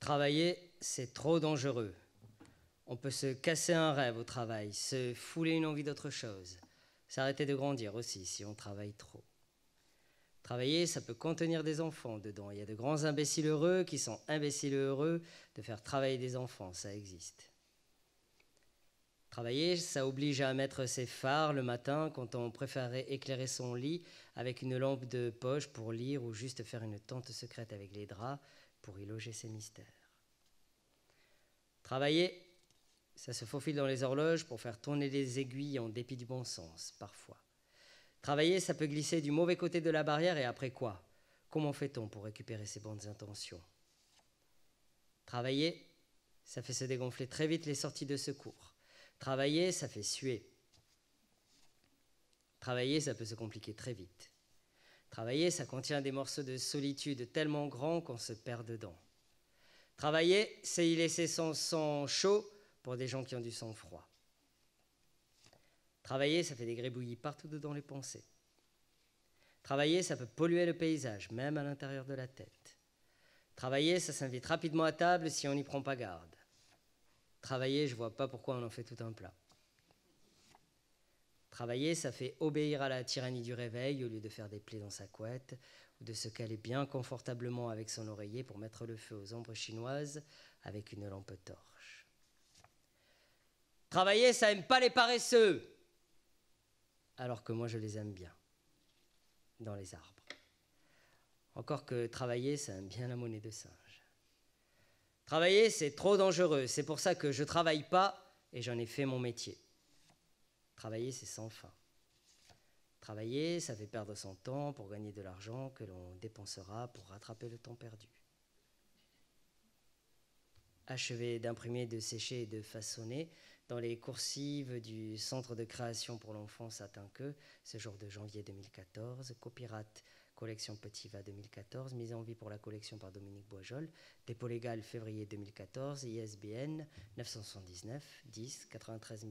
Travailler, c'est trop dangereux. On peut se casser un rêve au travail, se fouler une envie d'autre chose, s'arrêter de grandir aussi si on travaille trop. Travailler, ça peut contenir des enfants dedans. Il y a de grands imbéciles heureux qui sont imbéciles heureux de faire travailler des enfants, ça existe. Travailler, ça oblige à mettre ses phares le matin quand on préférait éclairer son lit avec une lampe de poche pour lire ou juste faire une tente secrète avec les draps pour y loger ses mystères. Travailler, ça se faufile dans les horloges pour faire tourner les aiguilles en dépit du bon sens, parfois. Travailler, ça peut glisser du mauvais côté de la barrière et après quoi? Comment fait-on pour récupérer ses bonnes intentions? Travailler, ça fait se dégonfler très vite les sorties de secours. Travailler, ça fait suer. Travailler, ça peut se compliquer très vite. Travailler, ça contient des morceaux de solitude tellement grands qu'on se perd dedans. Travailler, c'est y laisser son sang chaud pour des gens qui ont du sang froid. Travailler, ça fait des gribouillis partout dedans les pensées. Travailler, ça peut polluer le paysage, même à l'intérieur de la tête. Travailler, ça s'invite rapidement à table si on n'y prend pas garde. Travailler, je ne vois pas pourquoi on en fait tout un plat. Travailler, ça fait obéir à la tyrannie du réveil au lieu de faire des plis dans sa couette ou de se caler bien confortablement avec son oreiller pour mettre le feu aux ombres chinoises avec une lampe torche. Travailler, ça n'aime pas les paresseux, alors que moi je les aime bien, dans les arbres. Encore que travailler, ça aime bien la monnaie de singe. Travailler, c'est trop dangereux. C'est pour ça que je ne travaille pas et j'en ai fait mon métier. Travailler, c'est sans fin. Travailler, ça fait perdre son temps pour gagner de l'argent que l'on dépensera pour rattraper le temps perdu. Achever d'imprimer, de sécher et de façonner dans les coursives du Centre de création pour l'enfance à Tinqueux, ce jour de janvier 2014, copyright collection Petit-Va 2014, mise en vie pour la collection par Dominique Boisjol, dépôt légal février 2014, ISBN 979 10 93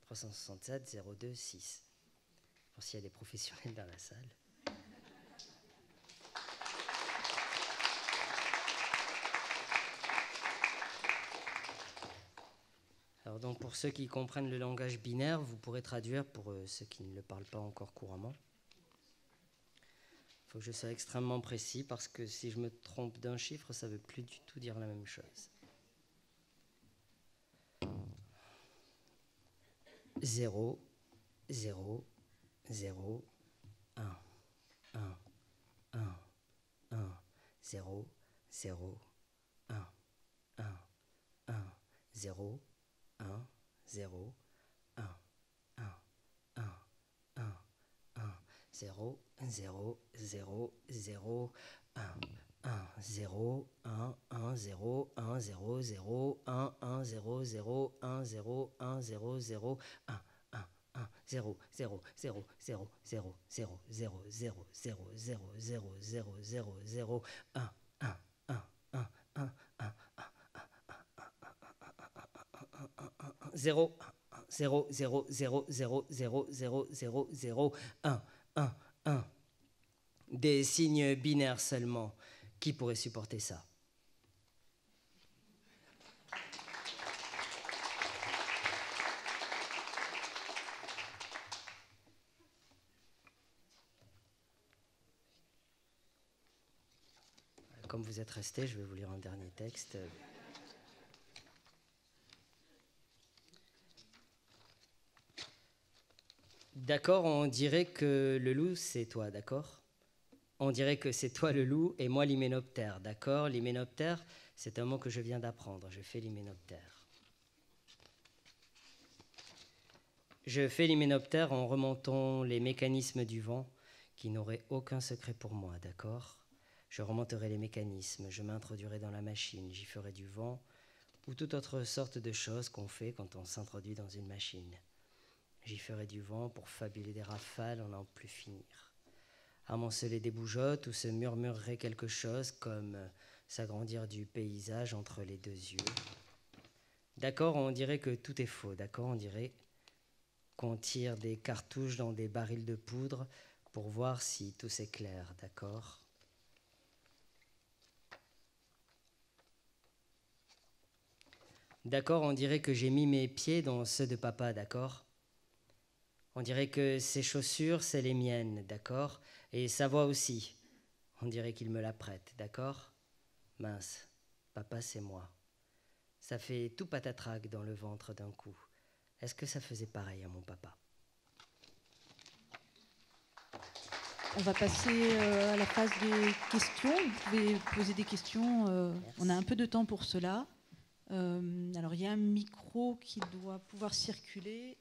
367 02 6. Pour s'il y a des professionnels dans la salle. Alors donc pour ceux qui comprennent le langage binaire, vous pourrez traduire pour ceux qui ne le parlent pas encore couramment. Il faut que je sois extrêmement précis parce que si je me trompe d'un chiffre, ça ne veut plus du tout dire la même chose. 0, 0, 0, 1, 1, 1, 1, 0, 0, 1, 1, 1, 0, 1, 0, 1, 1, 1, 1, 1, 0, 0, 0, 0, 1, 1, 0, 1, 1, 0, 1, 0, 0, 1, 1, 0, 0, 1, 0, 1, 0, 0, 1, 1, 0, 0, 0, 0, 0, 0, 0, 0, 0, 0, 0, 0, 0, 0, 1, 1, 1, 1, 1, 1, 0, 0, 0, 0, 0, 0, 0, 0, 0, 1, 1, 1. Des signes binaires seulement. Qui pourrait supporter ça? Comme vous êtes restés, je vais vous lire un dernier texte. D'accord, on dirait que le loup, c'est toi, d'accord? On dirait que c'est toi le loup et moi l'hyménoptère, d'accord? L'hyménoptère, c'est un mot que je viens d'apprendre. Je fais l'hyménoptère. Je fais l'hyménoptère en remontant les mécanismes du vent qui n'auraient aucun secret pour moi, d'accord? Je remonterai les mécanismes, je m'introduirai dans la machine, j'y ferai du vent ou toute autre sorte de choses qu'on fait quand on s'introduit dans une machine. J'y ferai du vent pour fabuler des rafales, en n'en plus finir. Amonceler des bougeottes où se murmurerait quelque chose comme s'agrandir du paysage entre les deux yeux. D'accord, on dirait que tout est faux. D'accord, on dirait qu'on tire des cartouches dans des barils de poudre pour voir si tout s'éclaire. D'accord. D'accord, on dirait que j'ai mis mes pieds dans ceux de papa. D'accord. On dirait que ses chaussures, c'est les miennes, d'accord? Et sa voix aussi. On dirait qu'il me la prête, d'accord? Mince, papa, c'est moi. Ça fait tout patatrac dans le ventre d'un coup. Est-ce que ça faisait pareil à mon papa? On va passer à la phase des questions. Vous pouvez poser des questions. On a un peu de temps pour cela. Alors, il y a un micro qui doit pouvoir circuler.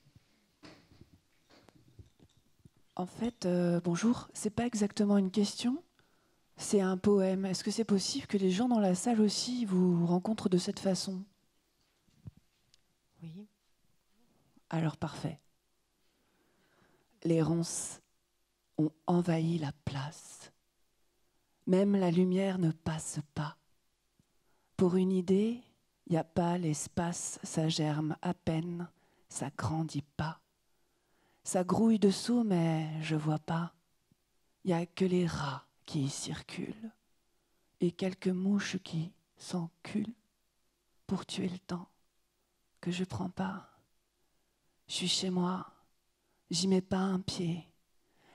En fait, bonjour, c'est pas exactement une question, c'est un poème. Est-ce que c'est possible que les gens dans la salle aussi vous rencontrent de cette façon? Oui. Alors parfait. Les ronces ont envahi la place. Même la lumière ne passe pas. Pour une idée, y a pas l'espace, ça germe à peine, ça grandit pas. Ça grouille dessous, mais je vois pas. Il n'y a que les rats qui y circulent et quelques mouches qui s'enculent pour tuer le temps que je prends pas. Je suis chez moi, j'y mets pas un pied.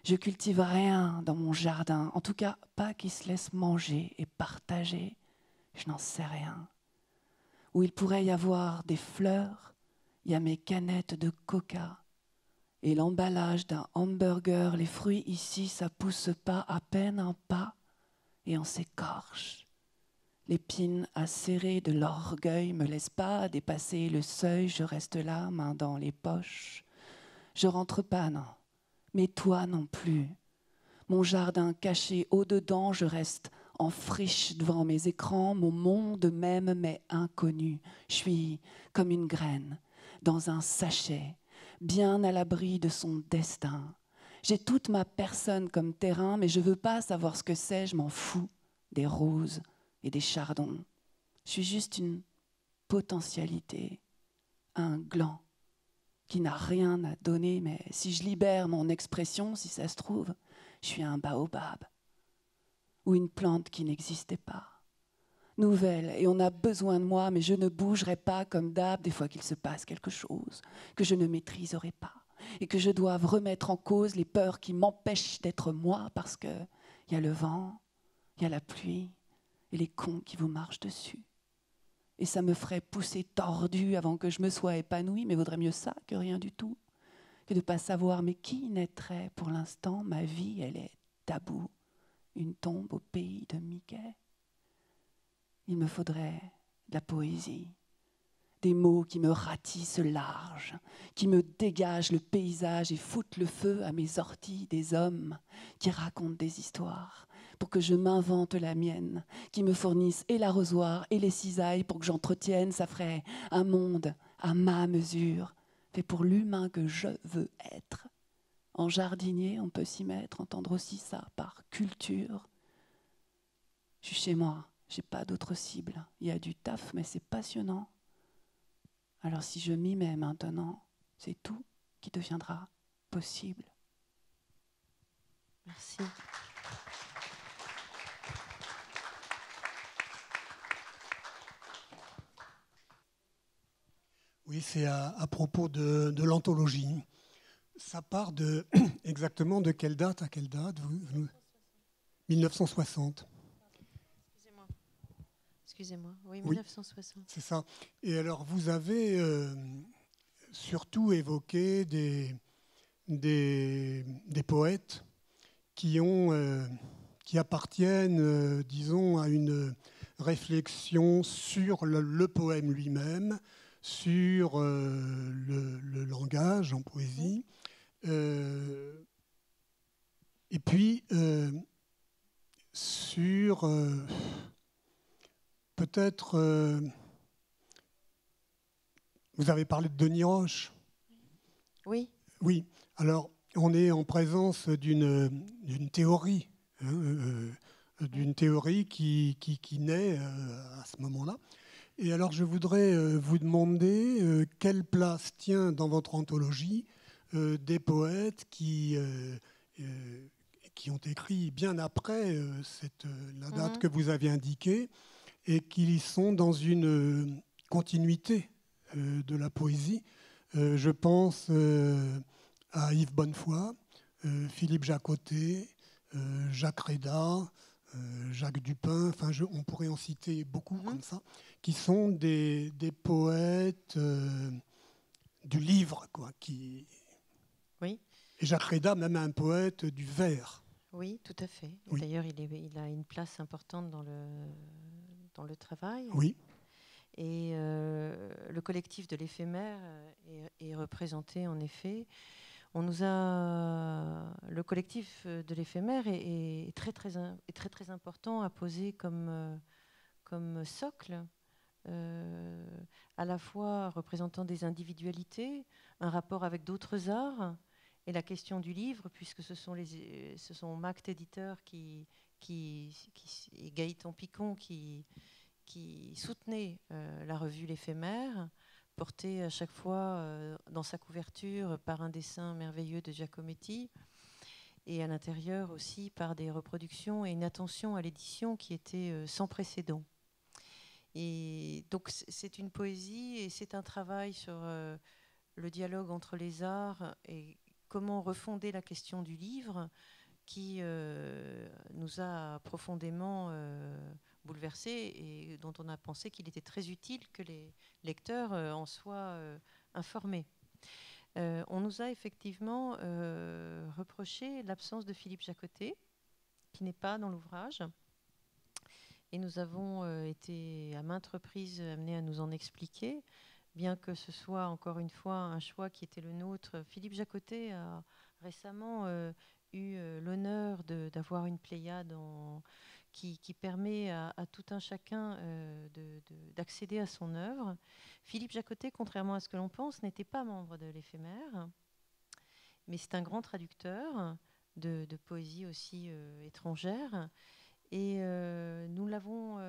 Je cultive rien dans mon jardin, en tout cas pas qui se laisse manger et partager. Je n'en sais rien. Où il pourrait y avoir des fleurs, il y a mes canettes de coca. Et l'emballage d'un hamburger, les fruits ici, ça pousse pas, à peine un pas, et on s'écorche. L'épine acérée de l'orgueil me laisse pas dépasser le seuil, je reste là, main dans les poches. Je rentre pas, non, mais toi non plus. Mon jardin caché au-dedans, je reste en friche devant mes écrans, mon monde même m'est inconnu. Je suis comme une graine dans un sachet, bien à l'abri de son destin. J'ai toute ma personne comme terrain, mais je veux pas savoir ce que c'est, je m'en fous des roses et des chardons. Je suis juste une potentialité, un gland qui n'a rien à donner, mais si je libère mon expression, si ça se trouve, je suis un baobab ou une plante qui n'existait pas. Nouvelle, et on a besoin de moi, mais je ne bougerai pas comme d'hab des fois qu'il se passe quelque chose que je ne maîtriserai pas et que je doive remettre en cause les peurs qui m'empêchent d'être moi parce qu'il y a le vent, il y a la pluie et les cons qui vous marchent dessus. Et ça me ferait pousser tordu avant que je me sois épanouie, mais vaudrait mieux ça que rien du tout, que de ne pas savoir, mais qui naîtrait pour l'instant? Ma vie, elle est tabou, une tombe au pays de Mickey. Il me faudrait de la poésie, des mots qui me ratissent large, qui me dégagent le paysage et foutent le feu à mes orties, des hommes qui racontent des histoires pour que je m'invente la mienne, qui me fournissent et l'arrosoir et les cisailles pour que j'entretienne. Ça ferait un monde à ma mesure, fait pour l'humain que je veux être. En jardinier, on peut s'y mettre, entendre aussi ça par culture. Je suis chez moi, j'ai pas d'autre cible. Il y a du taf, mais c'est passionnant. Alors si je m'y mets maintenant, c'est tout qui deviendra possible. Merci. Oui, c'est à propos de l'anthologie. Ça part exactement de quelle date à quelle date 1960. Excusez-moi. Oui, Oui, 1960. c'est ça. Et alors, vous avez surtout évoqué des poètes qui appartiennent, disons, à une réflexion sur le poème lui-même, sur le langage en poésie, et puis sur peut-être, vous avez parlé de Denis Roche. Oui. Oui, alors on est en présence d'une théorie, d'une théorie qui naît à ce moment-là. Et alors je voudrais vous demander quelle place tient dans votre anthologie des poètes qui ont écrit bien après la date que vous avez indiquée et qui sont dans une continuité de la poésie. Je pense à Yves Bonnefoy, Philippe Jacotet, Jacques Réda, Jacques Dupin, enfin on pourrait en citer beaucoup comme ça, qui sont des poètes du livre, quoi. Oui. Et Jacques Réda, même un poète du vers. Oui, tout à fait. Oui. D'ailleurs, il a une place importante dans le travail. Oui. Et le collectif de l'éphémère est représenté en effet. Le collectif de l'éphémère est très important à poser comme socle, à la fois représentant des individualités, un rapport avec d'autres arts, et la question du livre, puisque ce sont Mact Éditeur et Gaëtan Picon qui soutenait la revue L'Éphémère, portée à chaque fois dans sa couverture par un dessin merveilleux de Giacometti, et à l'intérieur aussi par des reproductions et une attention à l'édition qui était sans précédent. Et donc c'est une poésie et c'est un travail sur le dialogue entre les arts et comment refonder la question du livre qui nous a profondément bouleversés et dont on a pensé qu'il était très utile que les lecteurs en soient informés. On nous a effectivement reproché l'absence de Philippe Jacotet, qui n'est pas dans l'ouvrage. Et nous avons été à maintes reprises amenés à nous en expliquer, bien que ce soit encore une fois un choix qui était le nôtre. Philippe Jacotet récemment eu l'honneur d'avoir une pléiade qui permet à tout un chacun d'accéder à son œuvre. Philippe Jacotet, contrairement à ce que l'on pense, n'était pas membre de l'éphémère, mais c'est un grand traducteur de poésie aussi étrangère. Et nous avons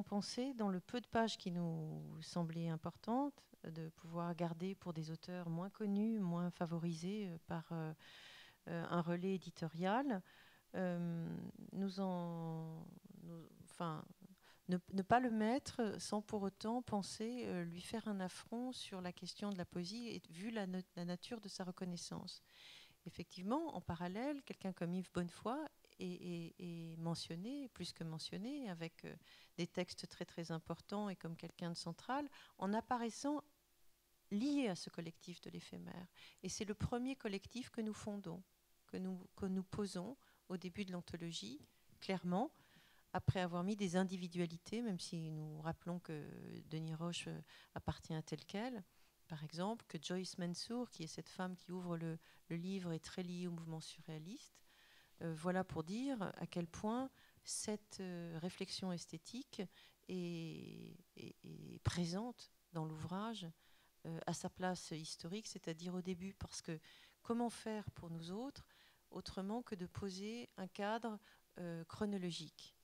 pensé, dans le peu de pages qui nous semblaient importantes, de pouvoir garder pour des auteurs moins connus, moins favorisés par un relais éditorial, ne pas le mettre sans pour autant penser lui faire un affront sur la question de la poésie, et vu la nature de sa reconnaissance. Effectivement, en parallèle, quelqu'un comme Yves Bonnefoy est mentionné, plus que mentionné, avec des textes très très importants et comme quelqu'un de central, en apparaissant lié à ce collectif de l'éphémère. Et c'est le premier collectif que nous fondons, que nous posons au début de l'anthologie, clairement, après avoir mis des individualités, même si nous rappelons que Denis Roche appartient à tel quel, par exemple, que Joyce Mansour, qui est cette femme qui ouvre le livre, est très liée au mouvement surréaliste. Voilà pour dire à quel point cette réflexion esthétique est présente dans l'ouvrage à sa place historique, c'est-à-dire au début, parce que comment faire pour nous autres autrement que de poser un cadre chronologique.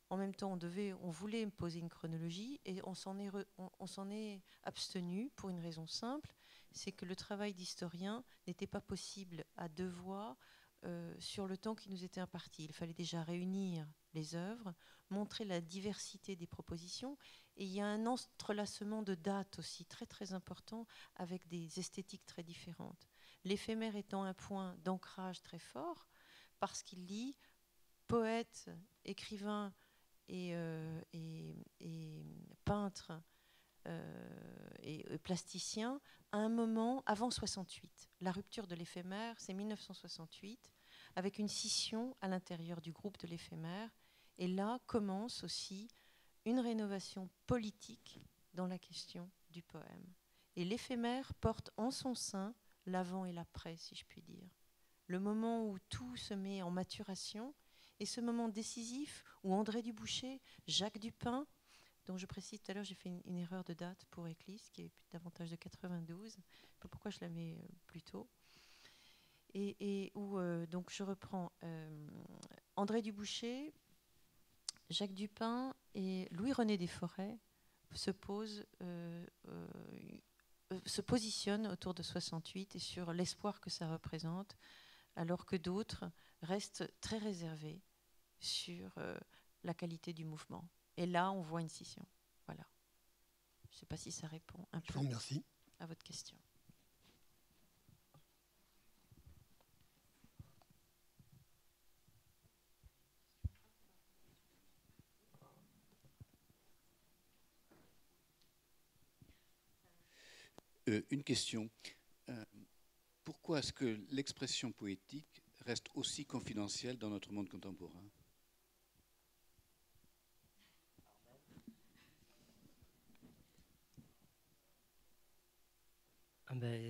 En même temps, on voulait poser une chronologie et on s'en est abstenu pour une raison simple, c'est que le travail d'historien n'était pas possible à deux voix sur le temps qui nous était imparti. Il fallait déjà réunir les œuvres, montrer la diversité des propositions, et il y a un entrelacement de dates aussi très très important avec des esthétiques très différentes. L'éphémère étant un point d'ancrage très fort parce qu'il lie poètes, écrivains et peintres et plasticiens à un moment avant 68. La rupture de l'éphémère, c'est 1968, avec une scission à l'intérieur du groupe de l'éphémère. Et là commence aussi une rénovation politique dans la question du poème. Et l'éphémère porte en son sein l'avant et l'après, si je puis dire. Le moment où tout se met en maturation et ce moment décisif où André Dubouché, Jacques Dupin, dont je précise tout à l'heure, j'ai fait une erreur de date pour Éclisse, qui est davantage de 92, je ne sais pas pourquoi je la mets plus tôt, et où donc je reprends André Dubouché, Jacques Dupin et Louis-René Desforêts se positionnent autour de 68 et sur l'espoir que ça représente, alors que d'autres restent très réservés sur la qualité du mouvement. Et là, on voit une scission. Voilà. Je ne sais pas si ça répond un peu à votre question. Une question. Pourquoi est-ce que l'expression poétique reste aussi confidentielle dans notre monde contemporain ?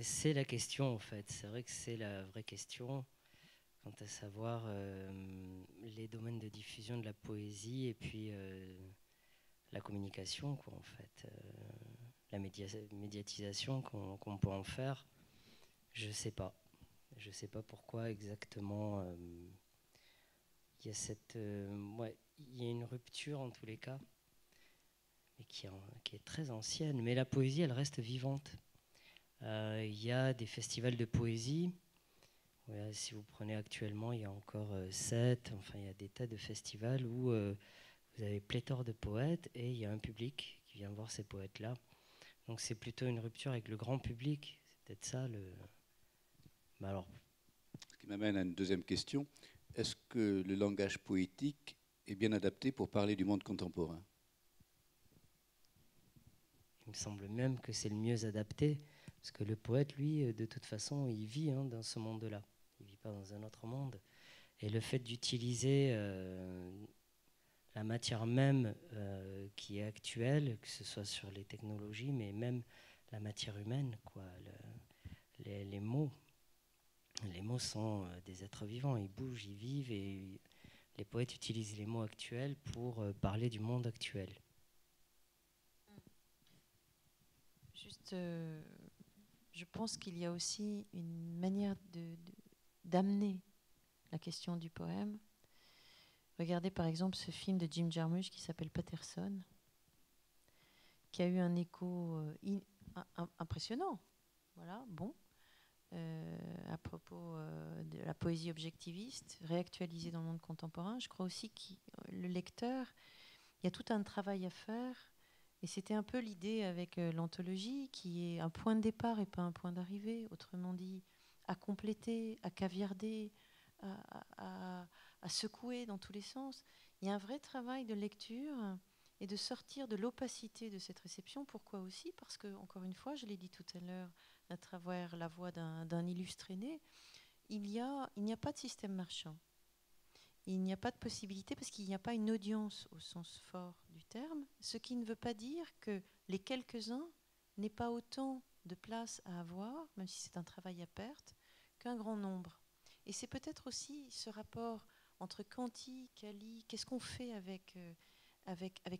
C'est la question en fait. C'est vrai que c'est la vraie question quant à savoir les domaines de diffusion de la poésie et puis la communication, quoi, en fait. La médiatisation qu'on peut en faire. Je sais pas. Je sais pas pourquoi exactement il y a cette il y a une rupture en tous les cas, mais qui est très ancienne. Mais la poésie, elle reste vivante. Il y a des festivals de poésie. Ouais, si vous prenez actuellement, il y a encore 7. Enfin, il y a des tas de festivals où vous avez pléthore de poètes et il y a un public qui vient voir ces poètes-là. Donc c'est plutôt une rupture avec le grand public. C'est peut-être ça le. Mais alors. Ce qui m'amène à une deuxième question. Est-ce que le langage poétique est bien adapté pour parler du monde contemporain ? Il me semble même que c'est le mieux adapté. Parce que le poète, lui, de toute façon, il vit dans ce monde-là. Il ne vit pas dans un autre monde. Et le fait d'utiliser la matière même qui est actuelle, que ce soit sur les technologies, mais même la matière humaine, quoi, les mots, Les mots sont des êtres vivants, ils bougent, ils vivent, et les poètes utilisent les mots actuels pour parler du monde actuel. Juste, je pense qu'il y a aussi une manière d'amener la question du poème. Regardez par exemple ce film de Jim Jarmusch qui s'appelle Patterson, qui a eu un écho impressionnant. Voilà, bon. À propos de la poésie objectiviste, réactualisée dans le monde contemporain. Je crois aussi que le lecteur, il y a tout un travail à faire. Et c'était un peu l'idée avec l'anthologie, qui est un point de départ et pas un point d'arrivée. Autrement dit, à compléter, à caviarder, à secouer dans tous les sens. Il y a un vrai travail de lecture et de sortir de l'opacité de cette réception. Pourquoi aussi? Parce que, encore une fois, je l'ai dit tout à l'heure, à travers la voix d'un illustré né, il n'y a pas de système marchand. Il n'y a pas de possibilité parce qu'il n'y a pas une audience au sens fort du terme, ce qui ne veut pas dire que les quelques-uns n'aient pas autant de place à avoir, même si c'est un travail à perte, qu'un grand nombre. Et c'est peut-être aussi ce rapport entre quanti, quali, qu'est-ce qu'on fait avec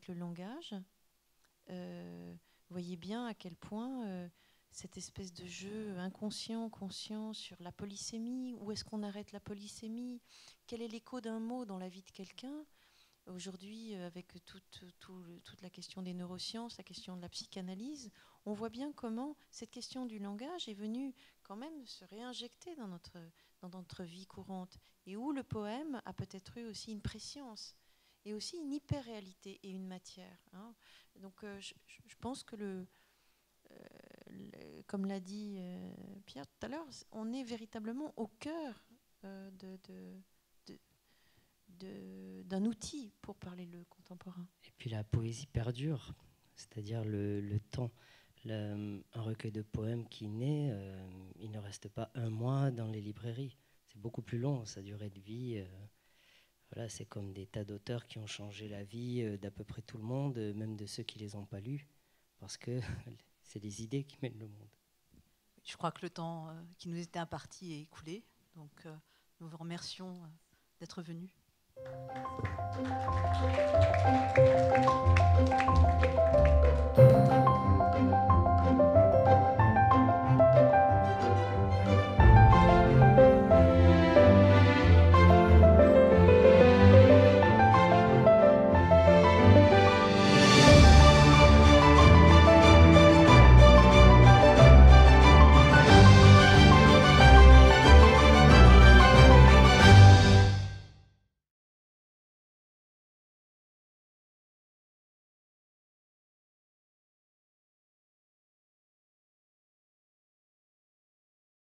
le langage. Vous voyez bien à quel point cette espèce de jeu inconscient, conscient sur la polysémie, où est-ce qu'on arrête la polysémie, quel est l'écho d'un mot dans la vie de quelqu'un. Aujourd'hui, avec toute la question des neurosciences, la question de la psychanalyse, on voit bien comment cette question du langage est venue quand même se réinjecter dans notre vie courante, et où le poème a peut-être eu aussi une préscience, et aussi une hyper-réalité et une matière. Hein. Donc je pense que comme l'a dit Pierre tout à l'heure, on est véritablement au cœur d'un outil pour parler le contemporain. Et puis la poésie perdure, c'est-à-dire le temps. Un recueil de poèmes qui naît, il ne reste pas un mois dans les librairies. C'est beaucoup plus long, sa durée de vie. Voilà, c'est comme des tas d'auteurs qui ont changé la vie d'à peu près tout le monde, même de ceux qui ne les ont pas lus, parce que c'est les idées qui mènent le monde. Je crois que le temps qui nous était imparti est écoulé, donc nous vous remercions d'être venus.